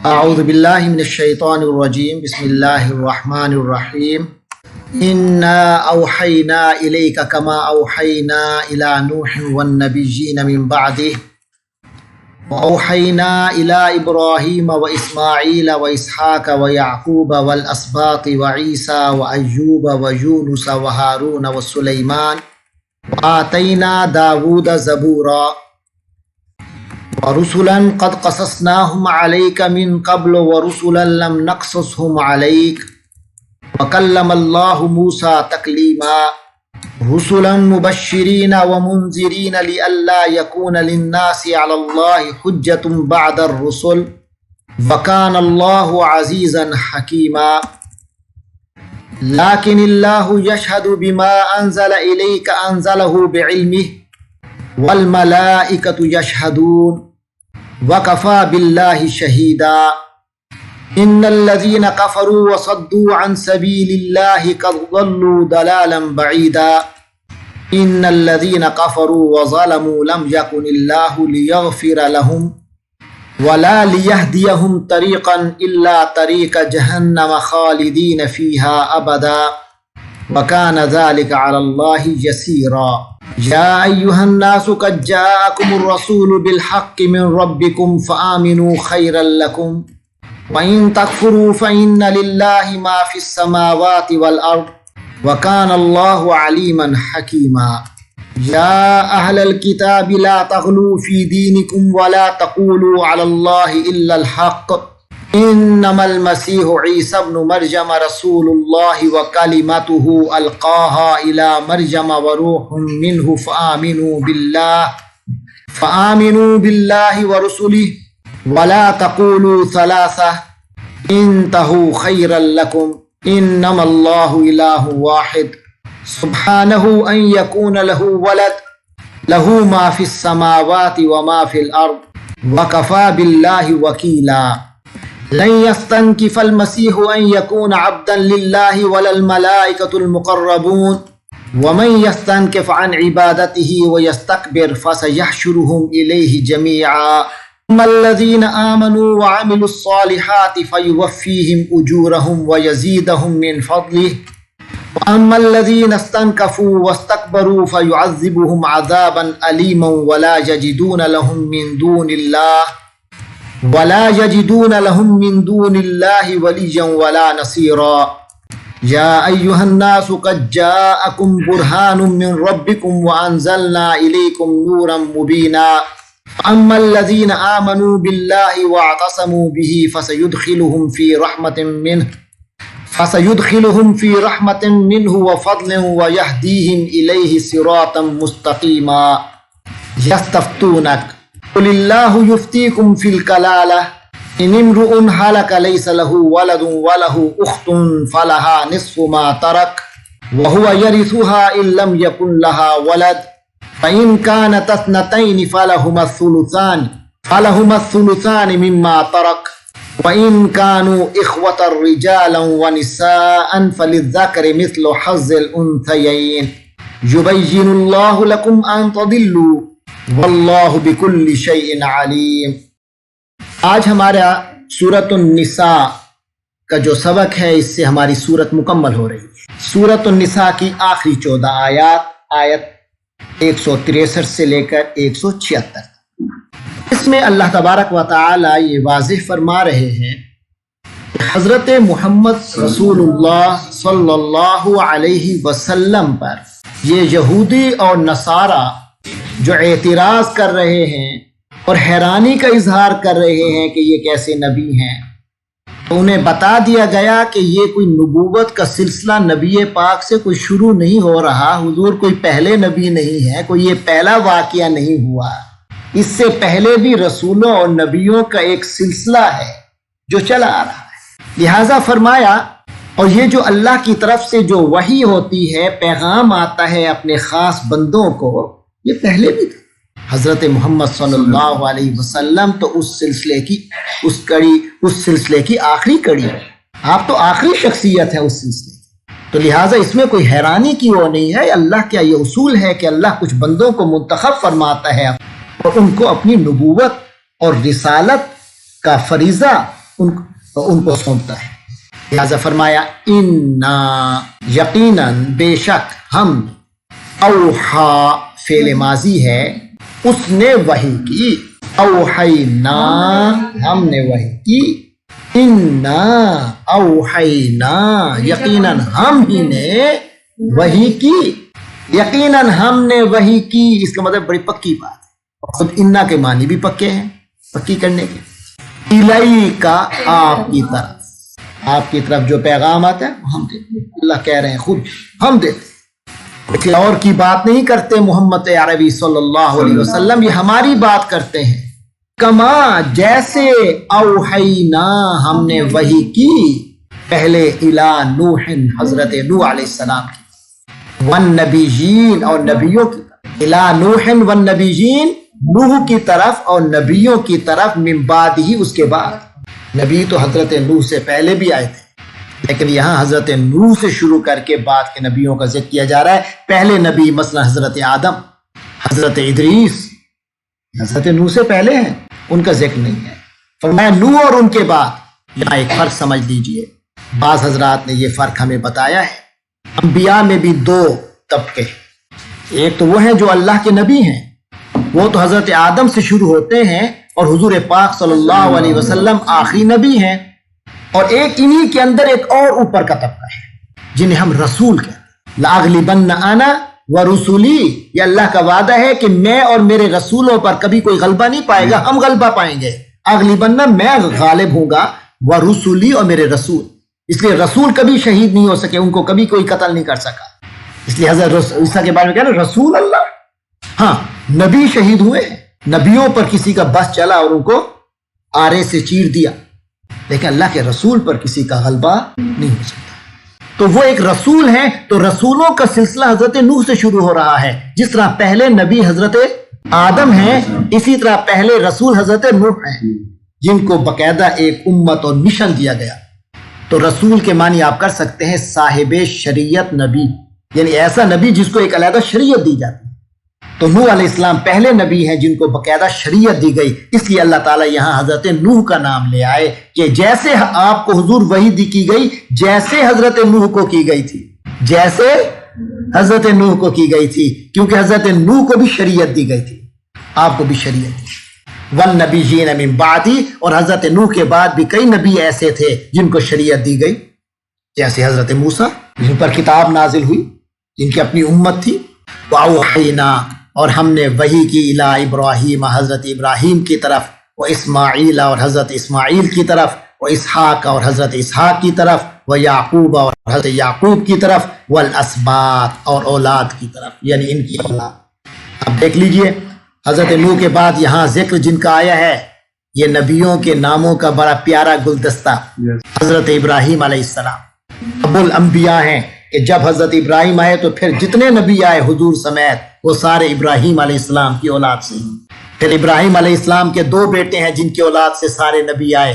اعوذ باللہ من الشیطان الرجیم بسم اللہ الرحمن الرحیم انا اوحینا الیک کما اوحینا الی نوح والنبیین من بعدہ واوحینا الی ابراہیم واسماعیل واسحاق ویعقوب والاسباط وعیسی وایوب ویونس وہارون وسلیمان وآتینا داود زبورا ورسلا قد قصصناهم عليك من قبل ورسلا لم نقصصهم عليك وكلم الله موسى تكليما رسلا مبشرين ومنذرين لئلا يكون للناس على الله حجة بعد الرسل وكان الله عزيزا حكيما لكن الله يشهد بما أنزل إليك أنزله بعلمه والملائكة يشهدون وكفى بالله شهيدا إن الذين كفروا وصدوا عن سبيل الله قد ضلوا ضلالا بعيدا إن الذين كفروا وظلموا لم يكن الله ليغفر لهم ولا ليهديهم طريقا إلا طريق جهنم خالدين فيها أبدا وكان ذلك على الله يسيرا يا أيها الناس قد جاءكم الرسول بالحق من ربكم فآمنوا خيرا لكم وإن تكفروا فإن لله ما في السماوات والأرض وكان الله عليما حكيما يا أهل الكتاب لا تغلوا في دينكم ولا تقولوا على الله إلا الحق إنما المسيح عيسى ابن مريم رسول الله وكلمته ألقاها إلى مريم وروح منه فآمنوا بالله ورسله ولا تقولوا ثلاثة انتهوا خيرا لكم إنما الله إله واحد سبحانه أن يكون له ولد له ما في السماوات وما في الأرض وكفى بالله وكيلا لن يستنكف المسيح أن يكون عبدا لله ولا الملائكة المقربون ومن يستنكف عن عبادته ويستكبر فسيحشرهم إليه جميعا أما الذين آمنوا وعملوا الصالحات فيوفيهم أجورهم ويزيدهم من فضله وأما الذين استنكفوا واستكبروا فيعذبهم عذابا أليما ولا يجدون لهم من دون الله وليا ولا نصيرا يا أيها الناس قد جاءكم برهان من ربكم وأنزلنا إليكم نورا مبينا أما الذين آمنوا بالله واعتصموا به فسيدخلهم في رحمة منه وفضل ويهديهم إليه صراطا مستقيما يستفتونك قل الله يفتيكم في الكلالة إن امرؤ هلك ليس له ولد وله أخت فلها نصف ما ترك وهو يرثها إن لم يكن لها ولد فإن كانت اثنتين فلهما الثلثان مما ترك وإن كانوا إخوة رجالا ونساء فللذكر مثل حظ الأنثيين يبين الله لكم أن تضلوا واللہ بکل شیء علیم۔ آج ہمارا سورۃ النساء کا جو سبق ہے اس سے ہماری سورت مکمل ہو رہی ہے۔ سورۃ النساء کی آخری 14 آیت 163 سے لے کر 176 اس میں اللہ تبارک و تعالی یہ واضح فرما رہے ہیں کہ حضرت محمد رسول اللہ صلی اللہ علیہ وسلم پر یہ یہودی اور نصارہ جو اعتراض کر رہے ہیں اور حیرانی کا اظہار کر رہے ہیں کہ یہ کیسے نبی ہیں، تو انہیں بتا دیا گیا کہ یہ کوئی نبوت کا سلسلہ نبی پاک سے کوئی شروع نہیں ہو رہا، حضور کوئی پہلے نبی نہیں ہے، کوئی یہ پہلا واقعہ نہیں ہوا، اس سے پہلے بھی رسولوں اور نبیوں کا ایک سلسلہ ہے جو چلا آ رہا ہے۔ لہٰذا فرمایا، اور یہ جو اللہ کی طرف سے جو وحی ہوتی ہے، پیغام آتا ہے اپنے خاص بندوں کو، یہ پہلے بھی تھا۔ حضرت محمد صلی اللہ علیہ وسلم تو اس سلسلے کی آخری کڑی ہے، آپ تو آخری شخصیت ہے اس سلسلے کی، تو لہٰذا اس میں کوئی حیرانی کی وہ نہیں ہے۔ اللہ کا یہ اصول ہے کہ اللہ کچھ بندوں کو منتخب فرماتا ہے اور ان کو اپنی نبوت اور رسالت کا فریضہ ان کو سونپتا ہے۔ لہذا فرمایا انا یقیناً بے شک ہم، اوحا فعل ماضی ہے، اس نے وحی کی، اوحینا ہم نے وحی کی، انا اوحینا یقیناً ہم ہی نے وحی کی، یقیناً ہم نے وحی کی، اس کا مطلب بڑی پکی بات ہے۔ خود انا کے معنی بھی پکے ہیں، پکی کرنے کے، الیکا آپ کی طرف جو پیغام آتا ہے وہ ہم دیتے ہیں۔ اللہ کہہ رہے ہیں خود ہم دیتے ہیں، کسی اور کی بات نہیں کرتے۔ محمد عربی صلی اللہ علیہ وسلم یہ ہماری بات کرتے ہیں۔ کما جیسے اوحینا ہم نے وحی کی پہلے الی نوح حضرت نوح علیہ السلام کی، والنبیین اور نبیوں کی طرف، الی نوح والنبیین نوح کی طرف اور نبیوں کی طرف، من بعد ہی اس کے بعد۔ نبی تو حضرت نوح سے پہلے بھی آئے تھے، لیکن یہاں حضرت نوح سے شروع کر کے بعد کے نبیوں کا ذکر کیا جا رہا ہے۔ پہلے نبی مثلا حضرت آدم، حضرت ادریس حضرت نوح سے پہلے ہیں، ان کا ذکر نہیں ہے۔ فرمایا نوح اور ان کے بعد۔ یہاں ایک فرق سمجھ لیجئے، بعض حضرات نے یہ فرق ہمیں بتایا ہے۔ انبیاء میں بھی دو طبقے، ایک تو وہ ہیں جو اللہ کے نبی ہیں، وہ تو حضرت آدم سے شروع ہوتے ہیں اور حضور پاک صلی اللہ علیہ وسلم آخری نبی ہیں، اور ایک انہی کے اندر ایک اور اوپر کا طبقہ ہے جنہیں ہم رسول کہتے ہیں۔ لَأَغْلِبَنَّ أَنَا وَرُسُلِي، یہ اللہ کا وعدہ ہے کہ میں اور میرے رسولوں پر کبھی کوئی غلبہ نہیں پائے گا، ہم غلبہ پائیں گے۔ اغلبن میں غالب ہوں گا، وَرُسُلِي اور میرے رسول۔ اس لیے رسول کبھی شہید نہیں ہو سکے، ان کو کبھی کوئی قتل نہیں کر سکا۔ اس لیے حضرت عیسیٰ کے بارے میں کہنا رسول اللہ، ہاں نبی شہید ہوئے ہیں، نبیوں پر کسی کا بس چلا اور ان کو آرے سے چیر دیا، لیکن اللہ کے رسول پر کسی کا غلبہ نہیں ہو سکتا۔ تو وہ ایک رسول ہیں، تو رسولوں کا سلسلہ حضرت نوح سے شروع ہو رہا ہے۔ جس طرح پہلے نبی حضرت آدم ہیں، اسی طرح پہلے رسول حضرت نوح ہیں، جن کو باقاعدہ ایک امت اور مشن دیا گیا۔ تو رسول کے معنی آپ کر سکتے ہیں صاحب شریعت نبی، یعنی ایسا نبی جس کو ایک علیحدہ شریعت دی جاتی ہے۔ تو نوح علیہ السلام پہلے نبی ہیں جن کو باقاعدہ شریعت دی گئی، اس لیے اللہ تعالیٰ یہاں حضرت نوح کا نام لے آئے کہ جیسے آپ کو حضور وحی دی کی گئی، جیسے حضرت نوح کو کی گئی تھی، جیسے حضرت نوح کو کی گئی تھی، کیونکہ حضرت نوح کو بھی شریعت دی گئی تھی، آپ کو بھی شریعت دی۔ والنبیین من بعدی، اور حضرت نوح کے بعد بھی کئی نبی ایسے تھے جن کو شریعت دی گئی، جیسے حضرت موسیٰ جن پر کتاب نازل ہوئی، جن کی اپنی امت تھی۔ وَأَوْحَيْنَا، اور ہم نے وحی کی الی ابراہیم، حضرت ابراہیم کی طرف، و اسماعیل اور حضرت اسماعیل کی طرف، و اسحاق اور حضرت اسحاق کی طرف، و یعقوب اور حضرت یعقوب کی طرف، والاسباط اور اولاد کی طرف، یعنی ان کی اولاد۔ اب دیکھ لیجئے حضرت نوح کے بعد یہاں ذکر جن کا آیا ہے، یہ نبیوں کے ناموں کا بڑا پیارا گلدستہ۔ حضرت ابراہیم علیہ السلام ابو الانبیاء ہیں، کہ جب حضرت ابراہیم آئے تو پھر جتنے نبی آئے حضور سمیت وہ سارے ابراہیم علیہ السلام کی اولاد سے ہیں۔ پھر ابراہیم علیہ السلام کے دو بیٹے ہیں جن کی اولاد سے سارے نبی آئے۔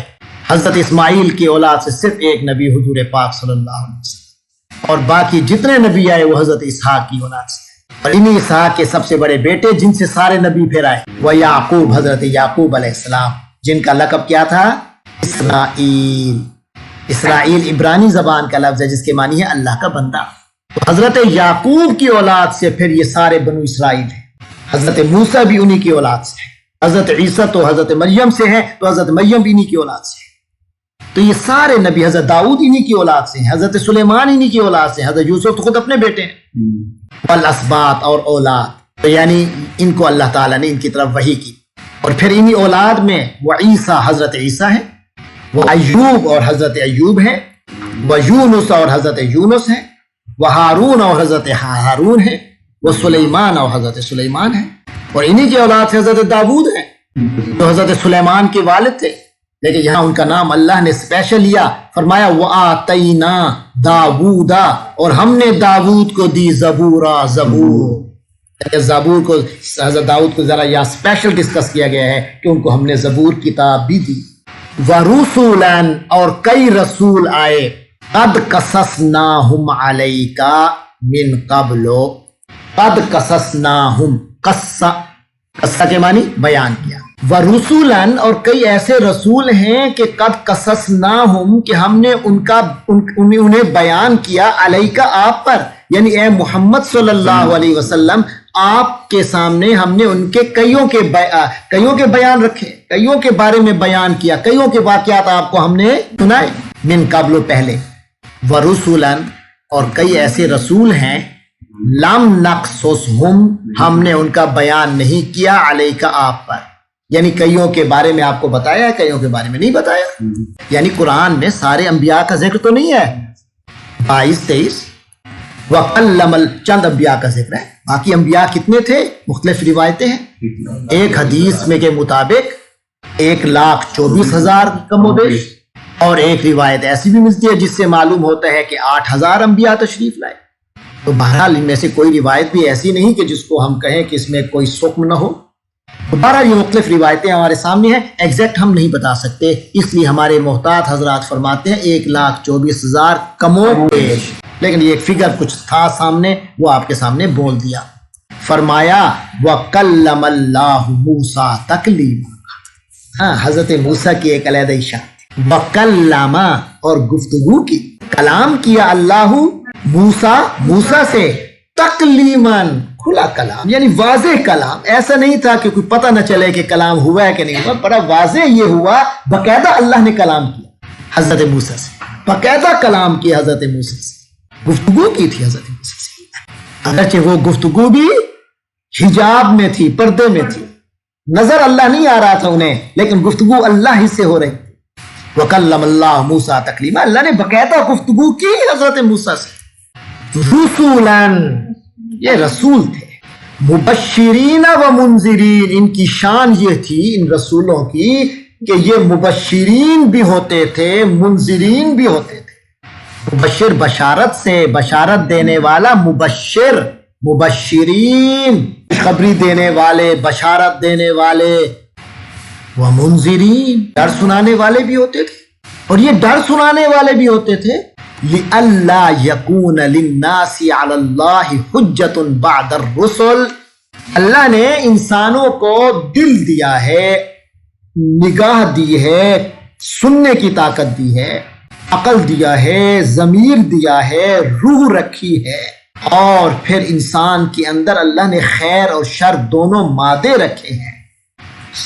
حضرت اسماعیل کی اولاد سے صرف ایک نبی حضور پاک صلی اللہ علیہ وسلم، اور باقی جتنے نبی آئے وہ حضرت اسحاق کی اولاد سے، اور انہی اسحاق کے سب سے بڑے بیٹے جن سے سارے نبی پھر آئے وہ یعقوب، حضرت یعقوب علیہ السلام، جن کا لقب کیا تھا؟ اسرائیل۔ اسرائیل عبرانی زبان کا لفظ ہے جس کے معنی ہے اللہ کا بندہ۔ تو حضرت یعقوب کی اولاد سے پھر یہ سارے بنو اسرائیل ہیں۔ حضرت موسیٰ بھی انہی کی اولاد سے ہیں، حضرت عیسیٰ تو حضرت مریم سے ہیں، تو حضرت مریم بھی انہی کی اولاد سے ہیں۔ تو یہ سارے نبی، حضرت داؤد انہی کی اولاد سے ہیں، حضرت سلیمان انہی کی اولاد سے ہیں، حضرت یوسف تو خود اپنے بیٹے ہیں۔ والاسباط اور اولاد، تو یعنی ان کو اللہ تعالیٰ نے ان کی طرف وحی کی۔ اور پھر انہی اولاد میں وہ عیسیٰ، حضرت عیسیٰ ہیں، وہ ایوب اور حضرت ایوب ہیں، وہ یونس اور حضرت یونس ہیں، وہ ہارون اور حضرت ہارون ہیں، وہ سلیمان اور حضرت سلیمان ہیں، اور انہی کی اولاد سے حضرت داؤد ہیں جو حضرت سلیمان کے والد تھے، لیکن یہاں ان کا نام اللہ نے اسپیشل لیا، فرمایا وَآتَيْنَا داوُودَ، اور ہم نے داؤد کو دی زبورا، زبور۔ زبور کو حضرت داؤد کو ذرا یہاں اسپیشل ڈسکس کیا گیا ہے کہ ان کو ہم نے زبور کتاب بھی دی۔ وَرُسُلًا، اور کئی رسول آئے، قَدْ قَصَصْنَاهُمْ عَلَيْكَ مِنْ قَبْلُ، قَدْ قَصَصْنَاهُمْ، قصہ کے معنی بیان کیا، ورسولن اور کئی ایسے رسول ہیں کہ قد قصصناہم کہ ہم نے انہیں بیان کیا علیکا آپ پر، یعنی اے محمد صلی اللہ علیہ وسلم آپ کے سامنے ہم نے ان کے کئیوں کے بیان رکھے، کئیوں کے بارے میں بیان کیا، کئیوں کے واقعات آپ کو ہم نے سنائے، من قبل پہلے، ورسولن اور کئی ایسے رسول ہیں لم نقصصہم ہم نے ان کا بیان نہیں کیا علیکا آپ پر، یعنی کئیوں کے بارے میں آپ کو بتایا ہے، کئیوں کے بارے میں نہیں بتایا، یعنی قرآن میں سارے انبیاء کا ذکر تو نہیں ہے، 22-23 وَقَلَّمَ چند انبیاء کا ذکر ہے، باقی انبیاء کتنے تھے مختلف روایتیں ہیں، ایک حدیث میں کے مطابق 1,24,000 کم و بیش، اور ایک روایت ایسی بھی ملتی ہے جس سے معلوم ہوتا ہے کہ 8,000 انبیاء تشریف لائے، تو بہرحال ان میں سے کوئی روایت بھی ایسی نہیں کہ جس کو ہم کہیں کہ اس میں کوئی سقم نہ ہو، بہرحال یہ مختلف روایتیں ہمارے سامنے ہیں، ایگزیکٹ ہم نہیں بتا سکتے، اس لیے ہمارے محتاط حضرات فرماتے ہیں 1,24,000 کم و بیش، لیکن یہ ایک فگر کچھ تھا سامنے، وہ آپ کے سامنے بول دیا۔ فرمایا وَقَلَّمَ اللَّهُ مُوسَىٰ تَكْلِيمًا، ہاں حضرت موسیٰ کی ایک علیحدہ اشارہ، وَقَلَّمَ اور گفتگو کی، کلام کیا اللہ موسیٰ سے، تکلیماً کھلا کلام، یعنی واضح کلام، ایسا نہیں تھا کہ کوئی پتہ نہ چلے کہ کلام ہوا ہے کہ نہیں ہوا، بڑا واضح یہ ہوا، باقاعدہ اللہ نے کلام کیا حضرت موسیٰ سے، باقاعدہ کلام کیا حضرت موسیٰ سے، گفتگو کی تھی حضرت موسیٰ سے، اگرچہ وہ گفتگو بھی حجاب میں تھی، پردے میں تھی، نظر اللہ نہیں آ رہا تھا انہیں، لیکن گفتگو اللہ ہی سے ہو رہی تھی۔ وَكَلَّمَ اللَّهُ مُوسَىٰ تَكْلِيمًا، اللہ نے باقاعدہ گفتگو کی حضرت موسیٰ سے۔ رسولاً یہ رسول تھے، مبشرین و منذرین، ان کی شان یہ تھی ان رسولوں کی کہ یہ مبشرین بھی ہوتے تھے، منذرین بھی ہوتے تھے، مبشر بشارت سے، بشارت دینے والا مبشر، مبشرین خبری دینے والے، بشارت دینے والے، وہ منذرین ڈر سنانے والے بھی ہوتے تھے، اور یہ ڈر سنانے والے بھی ہوتے تھے لِأَلَّا يَكُونَ لِلنَّاسِ عَلَى اللَّهِ حُجَّةٌ بَعْدَ الرُّسُلِ، اللہ نے انسانوں کو دل دیا ہے، نگاہ دی ہے، سننے کی طاقت دی ہے، عقل دیا ہے، ضمیر دیا ہے، روح رکھی ہے، اور پھر انسان کے اندر اللہ نے خیر اور شر دونوں مادے رکھے ہیں،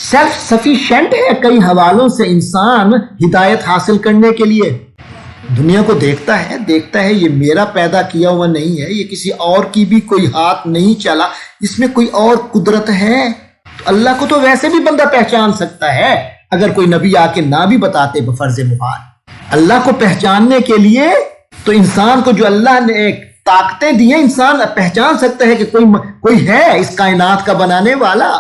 سیلف سفیشینٹ ہے کئی حوالوں سے انسان ہدایت حاصل کرنے کے لیے، دنیا کو دیکھتا ہے یہ میرا پیدا کیا ہوا نہیں ہے، یہ کسی اور کی بھی کوئی ہاتھ نہیں چلا، اس میں کوئی اور قدرت ہے، تو اللہ کو تو ویسے بھی بندہ پہچان سکتا ہے اگر کوئی نبی آ کے نہ بھی بتاتے بفرض محال، اللہ کو پہچاننے کے لیے تو انسان کو جو اللہ نے ایک طاقتیں دی ہیں، انسان پہچان سکتا ہے کہ کوئی ہے اس کائنات کا بنانے والا۔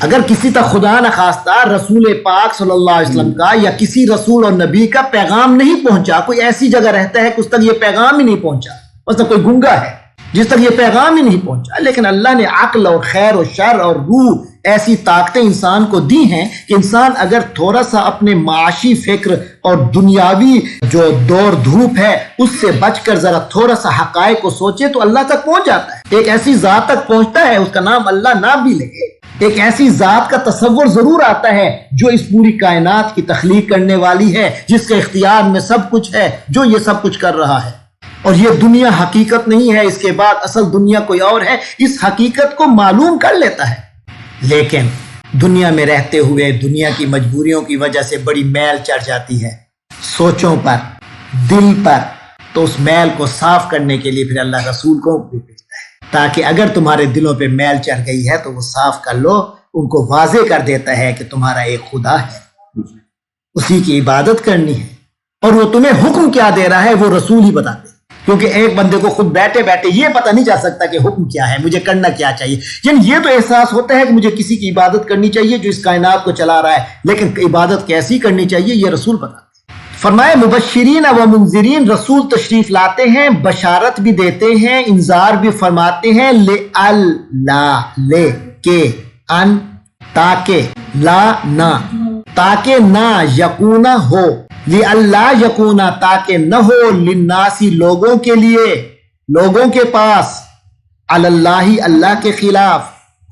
اگر کسی تک خدا نخواستہ رسول پاک صلی اللہ علیہ وسلم کا یا کسی رسول اور نبی کا پیغام نہیں پہنچا، کوئی ایسی جگہ رہتا ہے کہ اس تک یہ پیغام ہی نہیں پہنچا، مثلا کوئی گنگا ہے جس تک یہ پیغام ہی نہیں پہنچا، لیکن اللہ نے عقل اور خیر اور شر اور روح ایسی طاقتیں انسان کو دی ہیں کہ انسان اگر تھوڑا سا اپنے معاشی فکر اور دنیاوی جو دور دھوپ ہے اس سے بچ کر ذرا تھوڑا سا حقائق کو سوچے تو اللہ تک پہنچ جاتا ہے، ایک ایسی ذات تک پہنچتا ہے، اس کا نام اللہ نہ بھی لگے، ایک ایسی ذات کا تصور ضرور آتا ہے جو اس پوری کائنات کی تخلیق کرنے والی ہے، جس کے اختیار میں سب کچھ ہے، جو یہ سب کچھ کر رہا ہے، اور یہ دنیا حقیقت نہیں ہے، اس کے بعد اصل دنیا کوئی اور ہے، اس حقیقت کو معلوم کر لیتا ہے، لیکن دنیا میں رہتے ہوئے دنیا کی مجبوریوں کی وجہ سے بڑی میل چڑھ جاتی ہے سوچوں پر، دل پر، تو اس میل کو صاف کرنے کے لیے پھر اللہ رسول کو بھیجتا ہے تاکہ اگر تمہارے دلوں پہ میل چڑھ گئی ہے تو وہ صاف کر لو، ان کو واضح کر دیتا ہے کہ تمہارا ایک خدا ہے، اسی کی عبادت کرنی ہے، اور وہ تمہیں حکم کیا دے رہا ہے وہ رسول ہی بتاتے، کیونکہ ایک بندے کو خود بیٹھے بیٹھے یہ پتہ نہیں چل سکتا کہ حکم کیا ہے، مجھے کرنا کیا چاہیے، یعنی یہ تو احساس ہوتا ہے کہ مجھے کسی کی عبادت کرنی چاہیے جو اس کائنات کو چلا رہا ہے، لیکن عبادت کیسی کرنی چاہیے یہ رسول بتاتے۔ فرمائے مبشرین و منذرین، رسول تشریف لاتے ہیں، بشارت بھی دیتے ہیں، انذار بھی فرماتے ہیں، لے کے ان تاکہ، لا نہ، تاکہ نہ، یکونا ہو، لِأَلَّا یکونا تاکہ نہ ہو، للناسی لوگوں کے لیے، لوگوں کے پاس، علی اللہ اللہ کے خلاف،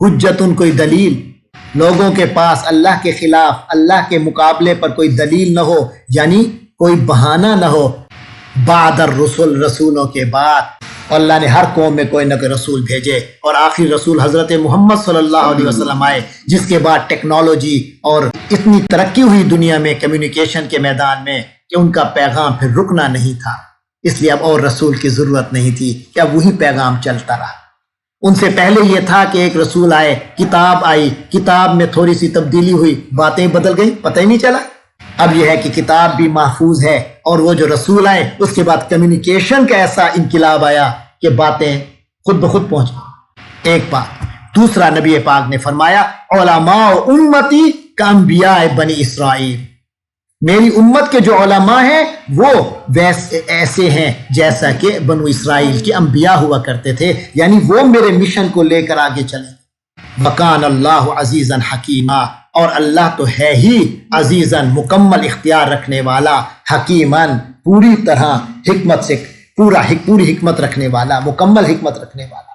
حجتن کوئی دلیل، لوگوں کے پاس اللہ کے خلاف، اللہ کے مقابلے پر کوئی دلیل نہ ہو، یعنی کوئی بہانہ نہ ہو، بعد الرسل، رسولوں کے بعد۔ اللہ نے ہر قوم میں کوئی نہ کوئی رسول بھیجے، اور آخری رسول حضرت محمد صلی اللہ علیہ وسلم آئے، جس کے بعد ٹیکنالوجی اور اتنی ترقی ہوئی دنیا میں کمیونیکیشن کے میدان میں کہ ان کا پیغام پھر رکنا نہیں تھا، اس لیے اب اور رسول کی ضرورت نہیں تھی کہ اب وہی پیغام چلتا رہا۔ ان سے پہلے یہ تھا کہ ایک رسول آئے، کتاب آئی، کتاب میں تھوڑی سی تبدیلی ہوئی، باتیں بدل گئیں، پتہ ہی نہیں چلا۔ اب یہ ہے کہ کتاب بھی محفوظ ہے، اور وہ جو رسول آئے اس کے بعد کمیونیکیشن کا ایسا انقلاب آیا کہ باتیں خود بخود پہنچ گئی۔ ایک بات۔ دوسرا، نبی پاک نے فرمایا علماء امتی کا انبیاء بنی اسرائیل، میری امت کے جو علماء ہیں وہ ایسے ہیں جیسا کہ بنو اسرائیل کے انبیاء ہوا کرتے تھے، یعنی وہ میرے مشن کو لے کر آگے چلیں۔ وَكَانَ اللَّهُ عَزِيزًا حَكِيمًا، اور اللہ تو ہے ہی عزیزاً، مکمل اختیار رکھنے والا، حکیماً، پوری طرح حکمت سے پوری حکمت رکھنے والا، مکمل حکمت رکھنے والا،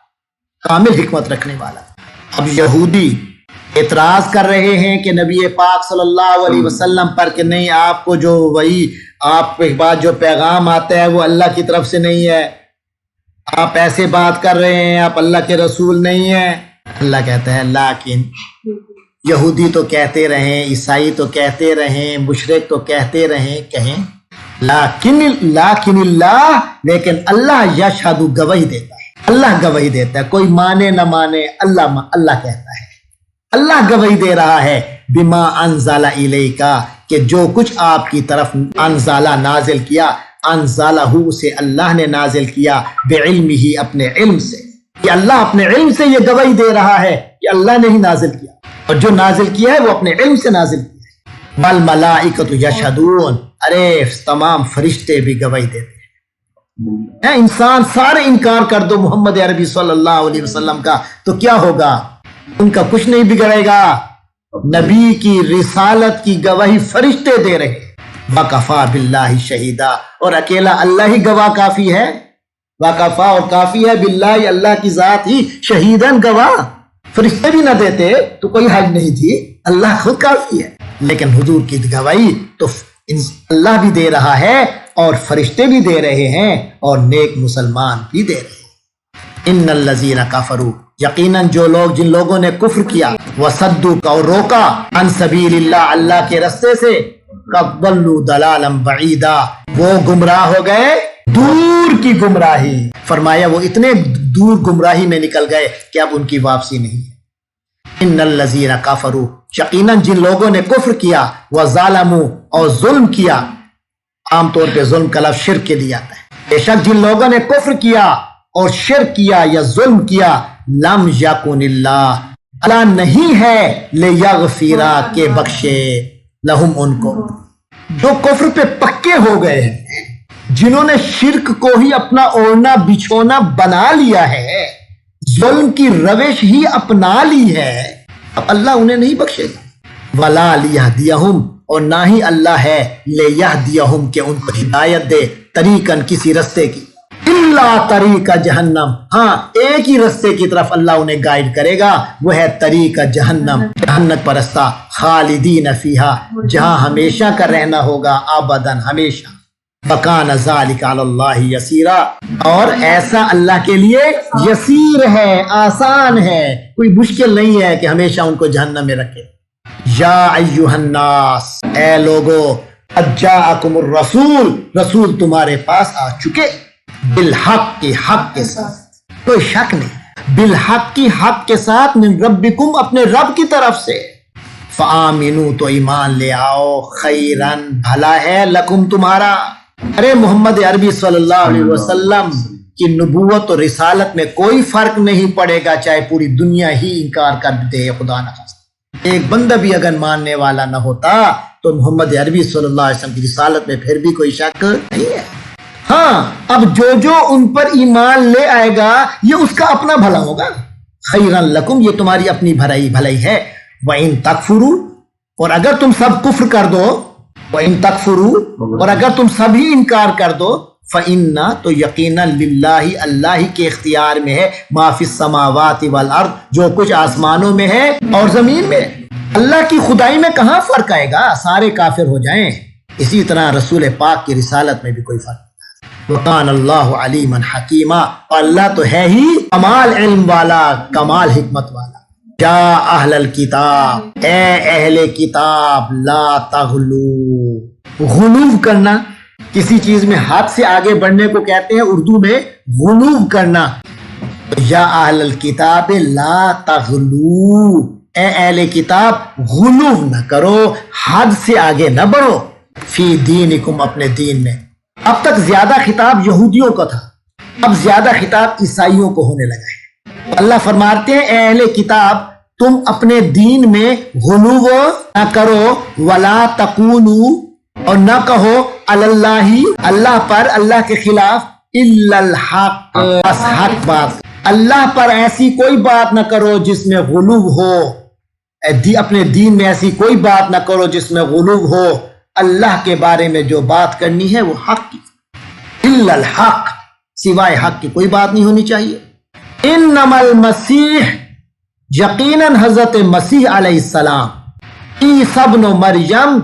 کامل حکمت رکھنے والا۔ اب یہودی اعتراض کر رہے ہیں کہ نبی پاک صلی اللہ علیہ وسلم پر کہ نہیں، آپ کو جو وہی آپ کے بعد جو پیغام آتا ہے وہ اللہ کی طرف سے نہیں ہے، آپ ایسے بات کر رہے ہیں، آپ اللہ کے رسول نہیں ہیں۔ اللہ کہتا ہے لیکن یہودی تو کہتے رہیں، عیسائی تو کہتے رہیں، مشرک تو کہتے رہیں، کہیں لیکن اللہ، لیکن اللہ یشہد، گواہی دیتا ہے، اللہ گواہی دیتا ہے، کوئی مانے نہ مانے، اللہ کہتا ہے، اللہ گواہی دے رہا ہے بما انزل الیک، کہ جو کچھ آپ کی طرف انزل نازل کیا، انزلہ، اسے اللہ نے نازل کیا، بعلمہ، اپنے علم سے، کہ اللہ اپنے علم سے یہ گواہی دے رہا ہے کہ اللہ نے ہی نازل کیا، اور جو نازل کیا ہے وہ اپنے علم سے نازل کیا ہے۔ والملائکۃ یشہدون، ارے تمام فرشتے بھی گواہی دیتے ہیں۔ انسان سارے انکار کر دو محمد عربی صلی اللہ علیہ وسلم کا تو کیا ہوگا؟ ان کا کچھ نہیں بگڑے گا، نبی کی رسالت کی گواہی فرشتے دے رہے۔ وَكَفَى بِاللَّهِ شَهِيدًا، اور اکیلا اللہ ہی گواہ کافی ہے، وَكَفَى، اور کافی ہے، بِاللَّهِ، اللہ کی ذات ہی، شہیداً، گواہ۔ فرشتے بھی نہ دیتے تو کوئی حج نہیں تھی، اللہ خود کافی ہے، لیکن حضور کی گواہی تو اللہ بھی دے رہا ہے، اور فرشتے بھی دے رہے ہیں، اور نیک مسلمان بھی دے رہے ہیں۔ ان الذین کفروا، یقیناً جو لوگ، جن لوگوں نے کفر کیا، وصدوک، اور روکا، عن سبیل اللہ، اللہ کے رستے سے، قد ضلوا ضلالا بعیدا، وہ گمراہ ہو گئے دور کی گمراہی، فرمایا وہ اتنے دور گمراہی میں نکل گئے کہ اب ان کی واپسی نہیں ہے۔ ان الذین کفروا، یقیناً جن لوگوں نے کفر کیا، وظالموا، اور ظلم کیا، عام طور پہ ظلم کا لفظ شرک کے لیے آتا ہے، بے شک جن لوگوں نے کفر کیا اور شرک کیا یا ظلم کیا، لم یکن اللہ نہیں ہے لیغفر، کے بخشے، لہم، ان کو، جو کفر پہ پکے ہو گئے ہیں، جنہوں نے شرک کو ہی اپنا اوڑھنا بچھونا بنا لیا ہے، ظلم کی روش ہی اپنا لی ہے، اب اللہ انہیں نہیں بخشے گا۔ ولا لیہدیہم، اور نہ ہی اللہ ہے لیہدیہم، کہ ان کو ہدایت دے، طریقاً، کسی رستے کی، الا طریق جہنم، ہاں ایک ہی رستے کی طرف اللہ انہیں گائیڈ کرے گا، وہ ہے طریق جہنم، جہنم پر رستہ، خالدین فیہا، جہاں ہمیشہ کا رہنا ہوگا، ابداً، ہمیشہ۔ وَكَانَ ذَلِكَ عَلَى اللَّهِ يَسِيرًا، اور ایسا اللہ کے لیے یسیر ہے، آسان ہے، کوئی مشکل نہیں ہے کہ ہمیشہ ان کو جہنم میں رکھے۔ یا ایھا الناس، اے لوگو، قد جاءکم الرسول، رسول تمہارے پاس آ چکے، بالحق، کی حق کے ساتھ، کوئی شک نہیں، بالحق، کی حق کے ساتھ، من ربکم، اپنے رب کی طرف سے، فآمنوا، تو ایمان لے آؤ، خیرن، بھلا ہے، لکم، تمہارا۔ ارے محمد عربی صلی اللہ علیہ وسلم کی نبوت اور رسالت میں کوئی فرق نہیں پڑے گا، چاہے پوری دنیا ہی انکار کر دے، خدا نہ خواستہ، ایک بندہ بھی اگر ماننے والا نہ ہوتا تو محمد عربی صلی اللہ علیہ وسلم کی رسالت میں پھر بھی کوئی شک نہیں ہے۔ ہاں، اب جو ان پر ایمان لے آئے گا یہ اس کا اپنا بھلا ہوگا، خیرن لکم، یہ تمہاری اپنی بھلائی ہے۔ وَإِن تَكْفُرُوا، اور اگر تم سب کفر کر دو، وَإِن تَكْفُرُوا، اور اگر تم سب ہی انکار کر دو، فَإِنَّ، تو یقیناً للہ، اللہ ہی کے اختیار میں ہے، ما فی السماوات والارض، جو کچھ آسمانوں میں ہے اور زمین میں ہے۔ اللہ کی خدائی میں کہاں فرق آئے گا؟ سارے کافر ہو جائیں۔ اسی طرح رسول پاک کی رسالت میں بھی کوئی فرق نہیں۔ وَقَانَ اللَّهُ عَلِيمًا حَكِيمًا، اور اللہ تو ہے ہی کمال علم والا، کمال حکمت والا۔ یا اہل الکتاب، اے اہل کتاب، لا تغلو، غلو کرنا، کسی چیز میں حد سے آگے بڑھنے کو کہتے ہیں اردو میں غلو کرنا۔ یا اہل الکتاب لا تغلو، اے اہل کتاب غلو نہ کرو، حد سے آگے نہ بڑھو، فی دینکم، اپنے دین میں۔ اب تک زیادہ خطاب یہودیوں کا تھا، اب زیادہ خطاب عیسائیوں کو ہونے لگا ہے۔ اللہ فرماتے ہیں اے اہل کتاب تم اپنے دین میں غلو نہ کرو، ولا تقولوا، اور نہ کہو علی اللہ، اللہ پر، اللہ کے خلاف، الا الحق، بس حق بات، اللہ پر ایسی کوئی بات نہ کرو جس میں غلو ہو، اپنے دین میں ایسی کوئی بات نہ کرو جس میں غلو ہو۔ اللہ کے بارے میں جو بات کرنی ہے وہ حق کی، الا الحق، سوائے حق کی کوئی بات نہیں ہونی چاہیے۔ انما المسیح، یقیناً حضرت مسیح علیہ السلام، عیسی ابن مریم،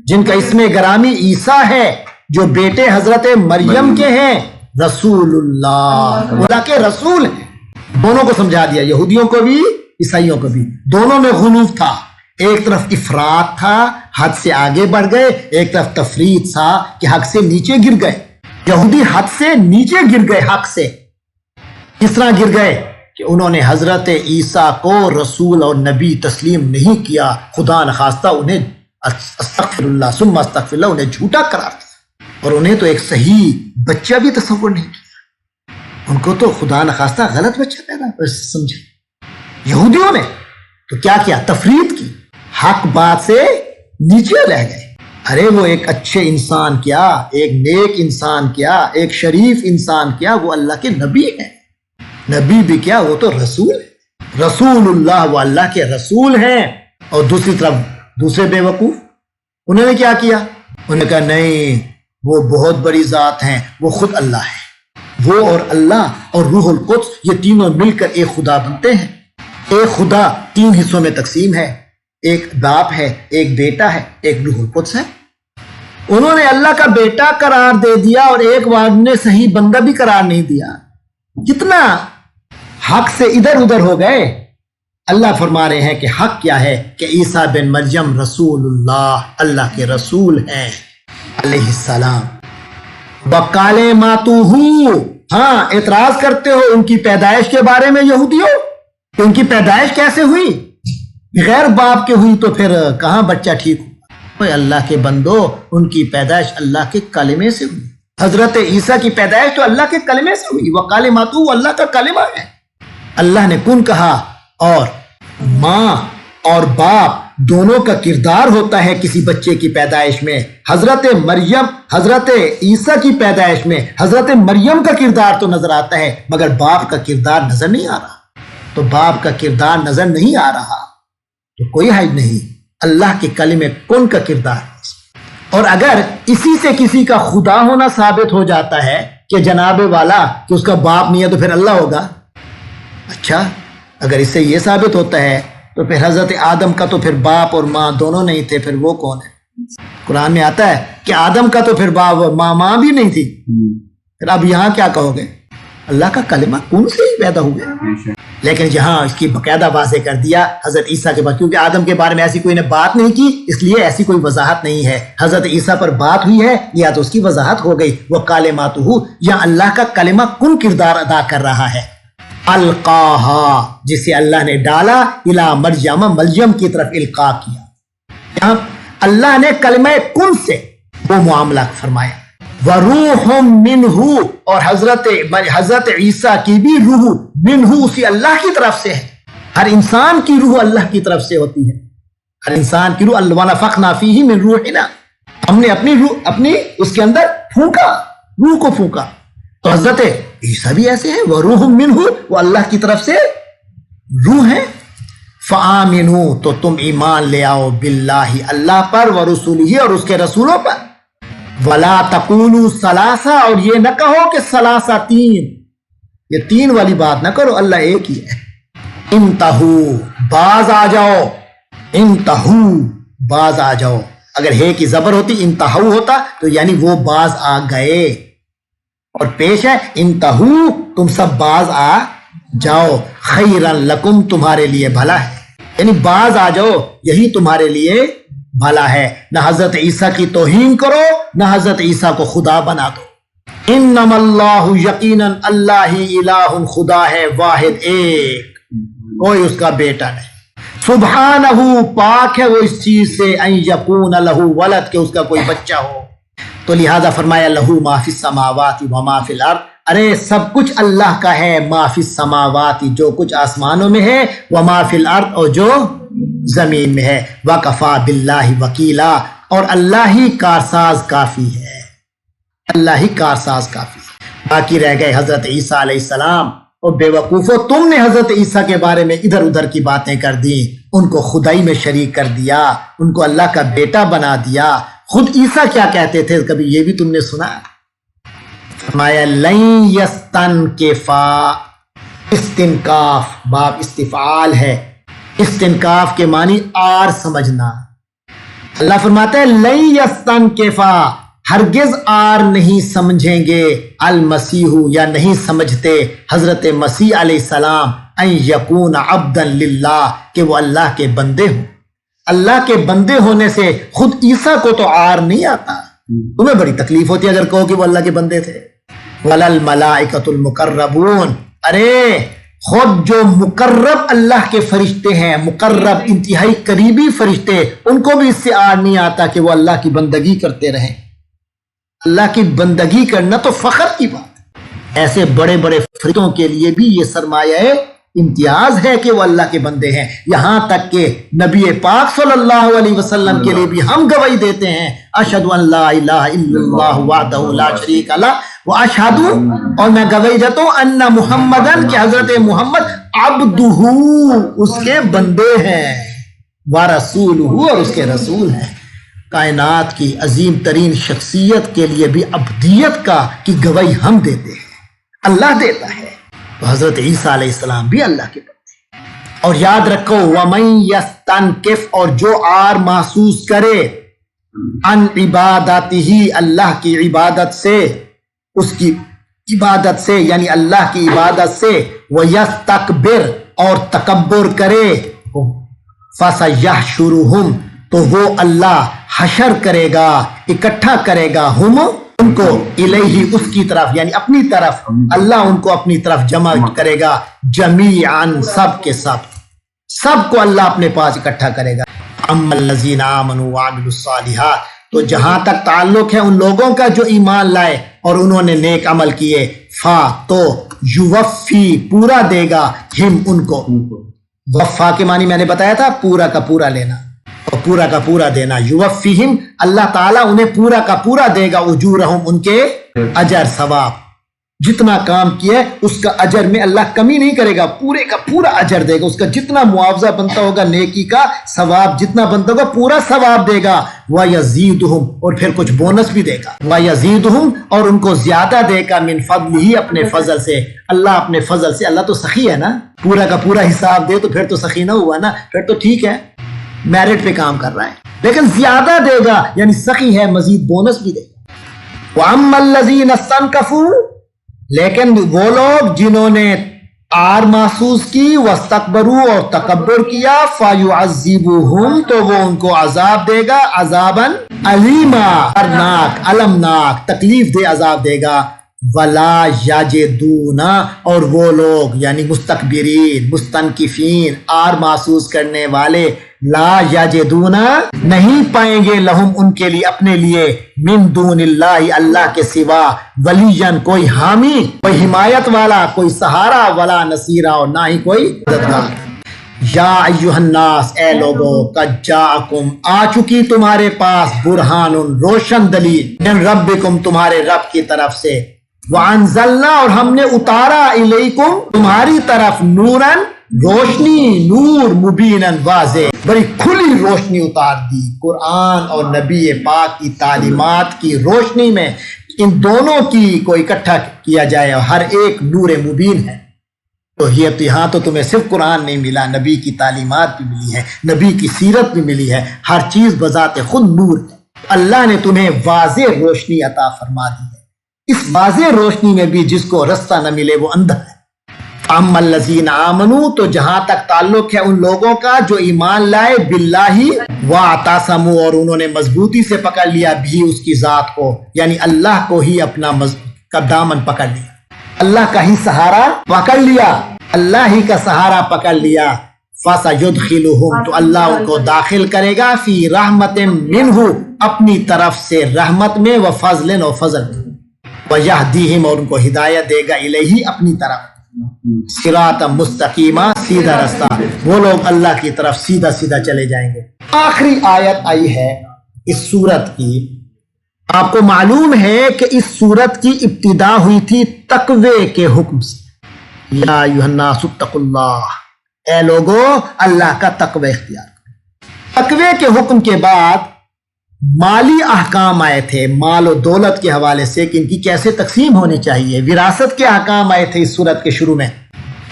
جن کا اسم گرامی عیسیٰ ہے، جو بیٹے حضرت مریم کے ہیں، رسول اللہ، اللہ کے رسول ہیں۔ دونوں کو سمجھا دیا، یہودیوں کو بھی عیسائیوں کو بھی، دونوں میں غلو تھا۔ ایک طرف افراط تھا، حد سے آگے بڑھ گئے، ایک طرف تفریط تھا کہ حق سے نیچے گر گئے۔ یہودی حد سے نیچے گر گئے، حق سے کس طرح گر گئے کہ انہوں نے حضرت عیسیٰ کو رسول اور نبی تسلیم نہیں کیا، خدا نخواستہ انہیں استغفر اللہ ثم استغفر اللہ، انہیں جھوٹا قرار دیا، اور انہیں تو ایک صحیح بچہ بھی تصور نہیں کیا، ان کو تو خدا نخواستہ غلط بچہ پیدا سمجھے۔ یہودیوں نے تو کیا کیا؟ تفریط کی، حق بات سے نیچے رہ گئے۔ ارے وہ ایک اچھے انسان کیا، ایک نیک انسان کیا، ایک شریف انسان کیا، وہ اللہ کے نبی ہیں، نبی بھی کیا، وہ تو رسول ہے، رسول اللہ، وہ اللہ کے رسول ہیں۔ اور دوسری طرف دوسرے بے وقوف، انہوں نے کیا کیا؟ انہوں نے کہا نہیں، وہ بہت بڑی ذات ہیں، وہ خود اللہ ہے، وہ اور اللہ اور روح القدس، یہ تینوں مل کر ایک خدا بنتے ہیں۔ ایک خدا تین حصوں میں تقسیم ہے، ایک باپ ہے، ایک بیٹا ہے، ایک روح القدس ہے۔ انہوں نے اللہ کا بیٹا قرار دے دیا اور ایک وارد نے صحیح بندہ بھی قرار نہیں دیا، کتنا حق سے ادھر ادھر ہو گئے۔ اللہ فرما رہے ہیں کہ حق کیا ہے کہ عیسیٰ بن مریم رسول اللہ، اللہ کے رسول ہیں علیہ السلام۔ وَقَالِمَاتُهُ، ہاں اعتراض کرتے ہو ان کی پیدائش کے بارے میں یہودیوں، کہ ان کی پیدائش کیسے ہوئی؟ بغیر باپ کے ہوئی تو پھر کہاں بچہ ٹھیک ہو؟ اللہ کے بندو، ان کی پیدائش اللہ کے کلمے سے ہوئی۔ حضرت عیسیٰ کی پیدائش تو اللہ کے کلمے سے ہوئی، وَقَالِمَاتُهُ، اللہ کا کلمہ ہے۔ اللہ نے کن کہا، اور ماں اور باپ دونوں کا کردار ہوتا ہے کسی بچے کی پیدائش میں۔ حضرت مریم، حضرت عیسیٰ کی پیدائش میں حضرت مریم کا کردار تو نظر آتا ہے، مگر باپ کا کردار نظر نہیں آ رہا۔ تو باپ کا کردار نظر نہیں آ رہا تو کوئی حج نہیں، اللہ کے کلمے کن کا کردار ہے۔ اور اگر اسی سے کسی کا خدا ہونا ثابت ہو جاتا ہے کہ جناب والا کہ اس کا باپ نہیں ہے تو پھر اللہ ہوگا۔ اچھا، اگر اس سے یہ ثابت ہوتا ہے تو پھر حضرت آدم کا تو پھر باپ اور ماں دونوں نہیں تھے، پھر وہ کون ہے؟ قرآن میں آتا ہے کہ آدم کا تو پھر باپ ماں بھی نہیں تھی، پھر اب یہاں کیا کہو گے؟ اللہ کا کلمہ کن سے ہی پیدا ہوئے۔ لیکن یہاں اس کی باقاعدہ واضح کر دیا حضرت عیسیٰ کے بعد، کیونکہ آدم کے بارے میں ایسی کوئی نے بات نہیں کی، اس لیے ایسی کوئی وضاحت نہیں ہے۔ حضرت عیسیٰ پر بات ہوئی ہے یا تو اس کی وضاحت ہو گئی۔ وہ کلماتہ، یا اللہ کا کلمہ کن کردار ادا کر رہا ہے۔ القاہا، جسے اللہ نے ڈالا، الی مریم، مریم کی طرف القا کیا۔ یہاں اللہ نے کلمہ کن سے وہ معاملہ فرمایا۔ وروح منہ، اور حضرت عیسیٰ کی بھی روح منہ، اسی اللہ کی طرف سے ہے۔ ہر انسان کی روح اللہ کی طرف سے ہوتی ہے، ہر انسان کی روح، ونفخنا فیہ من روحنا، ہم نے اپنی روح اپنی اس کے اندر پھونکا، روح کو پھونکا۔ تو حضرت عیسیٰ بھی ایسے ہیں، وروح منہ، وہ اللہ کی طرف سے روح ہے۔ فآمنوا، تو تم ایمان لے آؤ، باللہ، اللہ پر، ورسولہ، اور اس کے رسولوں پر۔ ولا تقولوا ثلاثہ، اور یہ نہ کہو کہ ثلاثہ تین، یہ تین والی بات نہ کرو، اللہ ایک ہی ہے۔ انتہو، باز آ جاؤ، انتہو باز آ جاؤ، اگر ہے کی زبر ہوتی انتہو ہوتا تو یعنی وہ باز آ گئے، اور پیش ہے انتہو تم سب باز آ جاؤ، خیرن لکم تمہارے لیے بھلا ہے، یعنی باز آ جاؤ یہی تمہارے لیے بھلا ہے، نہ حضرت عیسیٰ کی توہین کرو نہ حضرت عیسیٰ کو خدا بنا دو۔ انما اللہ یقیناً اللہ ہی الہ خدا ہے، واحد ایک، کوئی اس کا بیٹا نہیں، سبحانہ پاک ہے وہ اس چیز سے، ان یکون لہ ولد کہ اس کا کوئی بچہ ہو، تو لہذا فرمایا لہو ما فی السماوات و ما فی الارض، ارے سب کچھ اللہ کا ہے، ما فی السماوات جو کچھ آسمانوں میں ہے، و ما فی الارض اور جو زمین میں ہے، وکفا باللہ وکیلا اور اللہ ہی کارساز کافی ہے، اللہ ہی کارساز کافی ہے۔ باقی رہ گئے حضرت عیسیٰ علیہ السلام، اور بے وقوفو تم نے حضرت عیسیٰ کے بارے میں ادھر ادھر کی باتیں کر دی، ان کو خدائی میں شریک کر دیا، ان کو اللہ کا بیٹا بنا دیا۔ خود عیسیٰ کیا کہتے تھے کبھی یہ بھی تم نے سنا؟ فرمایا لن یستنکفا، استنکاف باب استفعال ہے، استنکاف کے معنی آر سمجھنا۔ اللہ فرماتا ہے لن یستنکفا، ہرگز آر نہیں سمجھیں گے، المسیح یا نہیں سمجھتے حضرت مسیح علیہ السلام، ان یکون عبدا للہ کہ وہ اللہ کے بندے ہوں۔ اللہ کے بندے ہونے سے خود عیسیٰ کو تو آر نہیں آتا، تمہیں بڑی تکلیف ہوتی ہے اگر کہو کہ وہ اللہ کے بندے تھے۔ وَلَلْمَلَائِكَةُ الْمُقَرَّبُونَ، ارے خود جو مقرب اللہ کے فرشتے ہیں، مقرب انتہائی قریبی فرشتے، ان کو بھی اس سے آر نہیں آتا کہ وہ اللہ کی بندگی کرتے رہیں۔ اللہ کی بندگی کرنا تو فخر کی بات ہے، ایسے بڑے بڑے فرشتوں کے لیے بھی یہ سرمایہ امتیاز ہے کہ وہ اللہ کے بندے ہیں، یہاں تک کہ نبی پاک صلی اللہ علیہ وسلم کے لیے بھی ہم گواہی دیتے ہیں، اشہد ان لا الہ الا اللہ وحدہ لا شریک لہ واشہد، اور میں گواہی دیتا ہوں ان محمدن کہ حضرت محمد عبدہ اس کے بندے ہیں، ورسولہ اور اس کے رسول ہیں۔ کائنات کی عظیم ترین شخصیت کے لیے بھی عبدیت کی گواہی ہم دیتے ہیں، اللہ دیتا ہے، تو حضرت عیسیٰ علیہ السلام بھی اللہ کے بندے ہیں۔ اور یاد رکھو وَمَن یستنکف، اور جو آر محسوس کرے، ان عبادتہ اللہ کی عبادت سے، اس کی عبادت سے یعنی اللہ کی عبادت سے، وَیستکبر اور تکبر کرے، فَسَیحْشُرُہُم تو وہ اللہ حشر کرے گا، اکٹھا کرے گا، ہم ان کو الیہ اس کی طرف یعنی اپنی طرف، اللہ ان کو اپنی طرف جمع کرے گا، جمیعاً سب کے سب کو اللہ اپنے پاس اکٹھا کرے گا۔ اما الذین آمنوا وعملوا الصالحات، تو جہاں تک تعلق ہے ان لوگوں کا جو ایمان لائے اور انہوں نے نیک عمل کیے، فا تو یوفی پورا دے گا، ہم ان کو، وفا کے معنی میں نے بتایا تھا پورا کا پورا لینا اور پورا کا پورا دینا، یوفیہم اللہ تعالیٰ انہیں پورا کا پورا دے گا، اجورہم ان کے اجر ثواب، جتنا کام کیا ہے اس کا اجر میں اللہ کمی نہیں کرے گا، پورے کا پورا اجر دے گا، اس کا جتنا معاوضہ بنتا ہوگا نیکی کا ثواب جتنا بنتا ہوگا پورا ثواب دے گا، وَيَزِيدُهُمْ اور پھر کچھ بونس بھی دے گا، وَيَزِيدُهُمْ اور ان کو زیادہ دے گا، من فضلہ اپنے فضل سے، اللہ اپنے فضل سے، اللہ تو سخی ہے نا، پورا کا پورا حساب دے تو پھر تو سخی نہ ہوا نا، پھر تو ٹھیک ہے میرٹ پہ کام کر رہا ہے، لیکن زیادہ دے گا یعنی سخی ہے، مزید بونس بھی دے گا۔ وَأَمَّا الَّذِينَ اسْتَنكَفُوا لیکن وہ لوگ جنہوں نے آر محسوس کی، واستکبروا اور تکبر کیا، فَيُعَذِّبُهُمْ تو وہ ان کو عذاب دے گا، عذاباً علیما دردناک المناک تکلیف دے عذاب دے گا، وَلَا يَجِدُونَ اور وہ لوگ یعنی مستکبرین مستنکفین آر محسوس کرنے والے، لا یجدون نہیں پائیں گے، لہم ان کے لیے اپنے لیے، من دون اللہ اللہ کے سوا، ولیًا کوئی حامی کوئی حمایت والا کوئی سہارا، ولا نصیرا اور نہ ہی کوئی مددگار۔ یا ایھا الناس اے لوگو، قد جاءکم آ چکی تمہارے پاس، برہان روشن دلیل، من ربکم تمہارے رب کی طرف سے، وانزلنا اور ہم نے اتارا، الیکم تمہاری طرف، نورن روشنی، نور مبیناً واضح، بڑی کھلی روشنی اتار دی، قرآن اور نبی پاک کی تعلیمات کی روشنی میں ان دونوں کی کو اکٹھا کیا جائے، ہر ایک نور مبین ہے۔ تو یہاں تو تمہیں صرف قرآن نہیں ملا، نبی کی تعلیمات بھی ملی ہے، نبی کی سیرت بھی ملی ہے، ہر چیز بذات خود نور ہے۔ اللہ نے تمہیں واضح روشنی عطا فرما دی ہے، اس واضح روشنی میں بھی جس کو رستہ نہ ملے وہ اندھا ہے۔ اما الذین آمنوا، تو جہاں تک تعلق ہے ان لوگوں کا جو ایمان لائے، باللہ واعتصموا، اور انہوں نے مضبوطی سے پکڑ لیا بھی اس کی ذات کو، یعنی اللہ کو ہی اپنا کا دامن پکڑ لیا، اللہ کا ہی سہارا پکڑ لیا، اللہ ہی کا سہارا پکڑ لیا، فَسَيُدْخِلُهُمْ، تو اللہ ان کو داخل کرے گا، فی رحمت منہ، اپنی طرف سے رحمت میں، وفضل، اور فضل میں، وَيَهْدِيهِمْ، اور ان کو ہدایت دے گا، الیہ، اپنی طرف، صراط مستقیمہ، سیدھا رستہ، وہ لوگ اللہ کی طرف سیدھا سیدھا چلے جائیں گے۔ آخری آیت آئی ہے اس سورت کی، آپ کو معلوم ہے کہ اس سورت کی ابتدا ہوئی تھی تقوی کے حکم سے، یا ایھا الناس اتقوا اللہ، اے لوگو اللہ کا تقوی اختیار کرو۔ تقوی کے حکم کے بعد مالی احکام آئے تھے، مال و دولت کے حوالے سے کہ ان کی کیسے تقسیم ہونی چاہیے، وراثت کے احکام آئے تھے اس سورت کے شروع میں،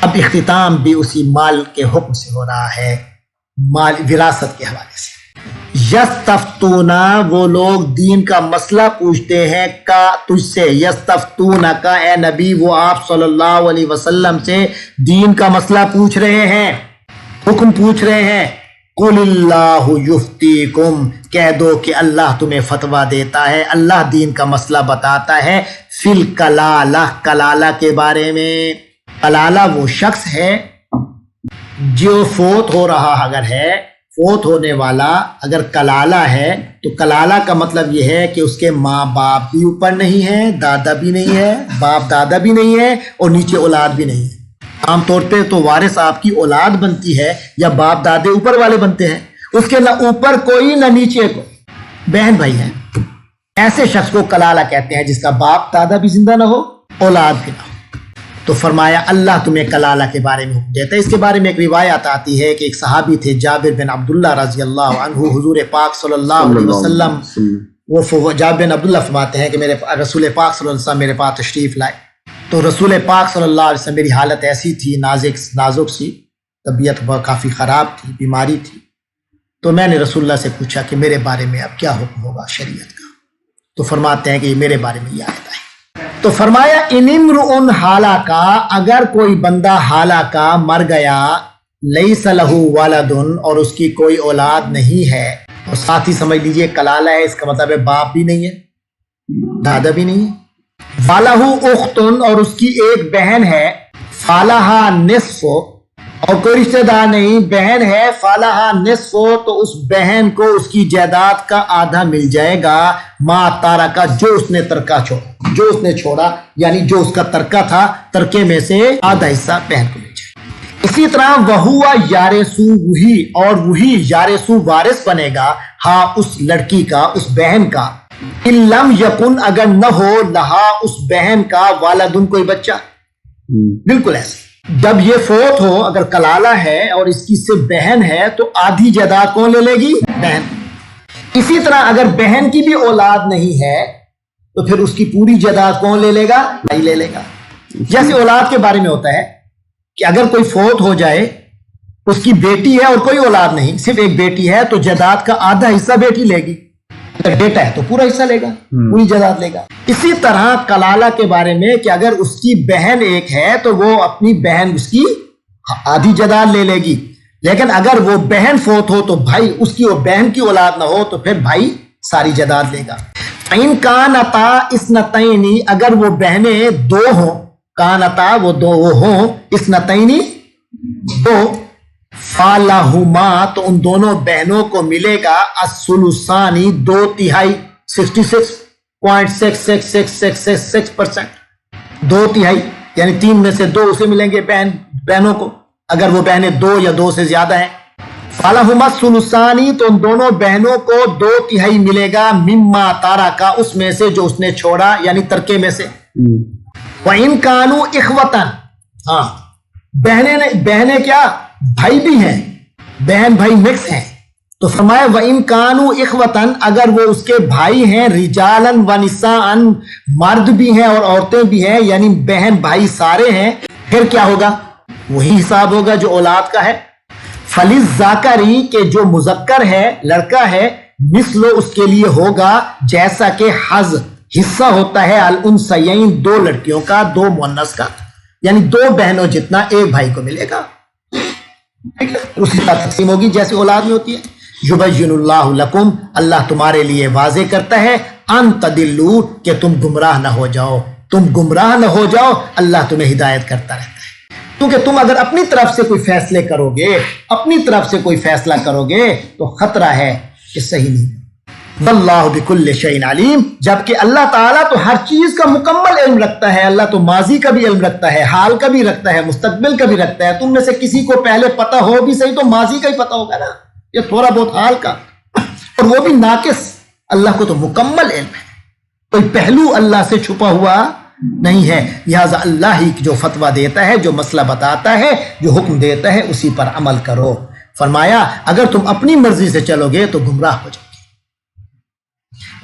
اب اختتام بھی اسی مال کے حکم سے ہو رہا ہے، مال وراثت کے حوالے سے۔ یستفتون، وہ لوگ دین کا مسئلہ پوچھتے ہیں کا تجھ سے، یستفتون کا، اے نبی وہ آپ صلی اللہ علیہ وسلم سے دین کا مسئلہ پوچھ رہے ہیں، حکم پوچھ رہے ہیں، قل اللہ یفتیکم، کہہ دو کہ اللہ تمہیں فتویٰ دیتا ہے، اللہ دین کا مسئلہ بتاتا ہے، فی الکلالہ، کلالہ کے بارے میں۔ کلالہ وہ شخص ہے جو فوت ہو رہا اگر ہے، فوت ہونے والا اگر کلالہ ہے، تو کلالہ کا مطلب یہ ہے کہ اس کے ماں باپ بھی اوپر نہیں ہے، دادا بھی نہیں ہے، باپ دادا بھی نہیں ہے، اور نیچے اولاد بھی نہیں ہے۔ عام طور پہ تو وارث آپ کی اولاد بنتی ہے یا باپ دادے اوپر والے بنتے ہیں، اس کے نہ اوپر کوئی نہ نیچے کوئی، بہن بھائی ہیں، ایسے شخص کو کلالہ کہتے ہیں جس کا باپ دادا بھی زندہ نہ ہو، اولاد بھی نہ ہو۔ تو فرمایا اللہ تمہیں کلالہ کے بارے میں حکم دیتا ہے۔ اس کے بارے میں ایک روایت آتی ہے کہ ایک صحابی تھے جابر بن عبداللہ رضی اللہ عنہ، حضور پاک صلی اللہ علیہ وسلم، وہ جابر بن عبداللہ فرماتے ہیں کہ میرے رسول پاک صلی اللہ علیہ وسلم میرے پاس تشریف لائے، تو رسول پاک صلی اللہ علیہ وسلم، میری حالت ایسی تھی، نازک سی طبیعت کافی خراب تھی، بیماری تھی، تو میں نے رسول اللہ سے پوچھا کہ میرے بارے میں اب کیا حکم ہوگا شریعت کا، تو فرماتے ہیں کہ یہ میرے بارے میں یہ آیت ہے۔ تو فرمایا ان امرؤ ہلاکا، اگر کوئی بندہ ہلاکا مر گیا، لیس لہ ولد، اور اس کی کوئی اولاد نہیں ہے، اور ساتھ ہی سمجھ لیجئے کلالہ ہے، اس کا مطلب ہے باپ بھی نہیں ہے، دادا بھی نہیں ہے، فَلَهُ أُخْتٌ، اور اس کی ایک بہن ہے، فَلَهَا نِصْفُ، اور کوئی رشتہ دار نہیں، بہن ہے، فَلَهَا نِصْفُ، تو اس بہن کو اس کی جائیداد کا آدھا مل جائے گا، ما ترکا، جو اس نے ترکہ چھوڑا، جو اس نے چھوڑا، یعنی جو اس کا ترکہ تھا، ترکے میں سے آدھا حصہ بہن کو مل جائے۔ اسی طرح وَهُوَ يَرِثُ، وہی، اور وہی یارث وارث بنے گا، ہاں اس لڑکی کا، اس بہن کا، ان لم یکن، اگر نہ ہو، لہا، اس بہن کا، والدن، کوئی بچہ، بالکل ایسے۔ جب یہ فوت ہو، اگر کلالہ ہے اور اس کی صرف بہن ہے، تو آدھی جائیداد کون لے لے گی؟ بہن۔ اسی طرح اگر بہن کی بھی اولاد نہیں ہے تو پھر اس کی پوری جائیداد کون لے لے گا؟ بھائی لے لے گا۔ جیسے اولاد کے بارے میں ہوتا ہے کہ اگر کوئی فوت ہو جائے، اس کی بیٹی ہے اور کوئی اولاد نہیں، صرف ایک بیٹی ہے، تو جائیداد کا آدھا حصہ بیٹی لے گی، اگر بیٹا ہے تو پورا حصہ لے گا، پوری جائیداد لے گا۔ اسی طرح کلالہ کے بارے میں کہ اگر اس کی بہن ایک ہے تو وہ اپنی بہن اس کی آدھی جائیداد لے لے گی، لیکن اگر وہ بہن فوت ہو تو بھائی، اس کی وہ بہن کی اولاد نہ ہو تو پھر بھائی ساری جائیداد لے گا۔ ان کانتا اثنتین، اگر وہ بہنیں دو ہوں، کانتا وہ دو ہوں، اثنتین دو، فَلَهُمَا، تو ان دونوں بہنوں کو ملے گا، الثلثان، 2/3، 66.666666%، 2/3، یعنی 3 میں سے 2 اسے ملیں گے بہنوں کو، اگر وہ بہنیں 2 یا 2 سے زیادہ ہیں۔ فَلَهُمَا الثلثان، تو ان دونوں بہنوں کو 2/3 ملے گا، مما تارکا، اس میں سے جو اس نے چھوڑا، یعنی ترکے میں سے۔ وَإِن كَانُوا إِخْوَةً، ہاں بہنیں کیا؟ بھائی بھی ہیں، بہن بھائی مکس ہیں، تو فرمایا وَإِن كَانُوا إِخْوَةً، اگر وہ اس کے بھائی ہیں، رِجَالًا وَنِسَاءً، مرد بھی ہیں اور عورتیں بھی ہیں، یعنی بہن بھائی سارے ہیں، پھر کیا ہوگا؟ وہی حساب ہوگا جو اولاد کا ہے. فللذکری کہ جو مذکر ہے لڑکا ہے مثل اس کے لیے ہوگا جیسا کہ حظ حصہ ہوتا ہے الانثیین دو لڑکیوں کا دو مؤنث کا، یعنی دو بہنوں جتنا ایک بھائی کو ملے گا. اسی طرح تقسیم ہوگی جیسے اولاد میں ہوتی ہے. یبین اللہ لکم اللہ تمہارے لیے واضح کرتا ہے ان تدلوا کہ تم گمراہ نہ ہو جاؤ، تم گمراہ نہ ہو جاؤ. اللہ تمہیں ہدایت کرتا رہتا ہے، کیونکہ تم اگر اپنی طرف سے کوئی فیصلے کرو گے، اپنی طرف سے کوئی فیصلہ کرو گے تو خطرہ ہے کہ صحیح نہیں. واللہ بکل شیء علیم جبکہ اللہ تعالیٰ تو ہر چیز کا مکمل علم رکھتا ہے. اللہ تو ماضی کا بھی علم رکھتا ہے، حال کا بھی رکھتا ہے، مستقبل کا بھی رکھتا ہے. تم میں سے کسی کو پہلے پتہ ہو بھی صحیح تو ماضی کا ہی پتہ ہوگا نا، یہ تھوڑا بہت حال کا، اور وہ بھی ناقص. اللہ کو تو مکمل علم ہے، کوئی پہلو اللہ سے چھپا ہوا نہیں ہے. لہٰذا اللہ ہی جو فتویٰ دیتا ہے، جو مسئلہ بتاتا ہے، جو حکم دیتا ہے اسی پر عمل کرو. فرمایا اگر تم اپنی مرضی سے چلو گے تو گمراہ ہو جاؤ گے.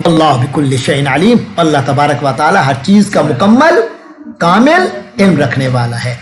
اللہ بکل شیء علیم اللہ تبارک و تعالی ہر چیز کا مکمل کامل علم رکھنے والا ہے.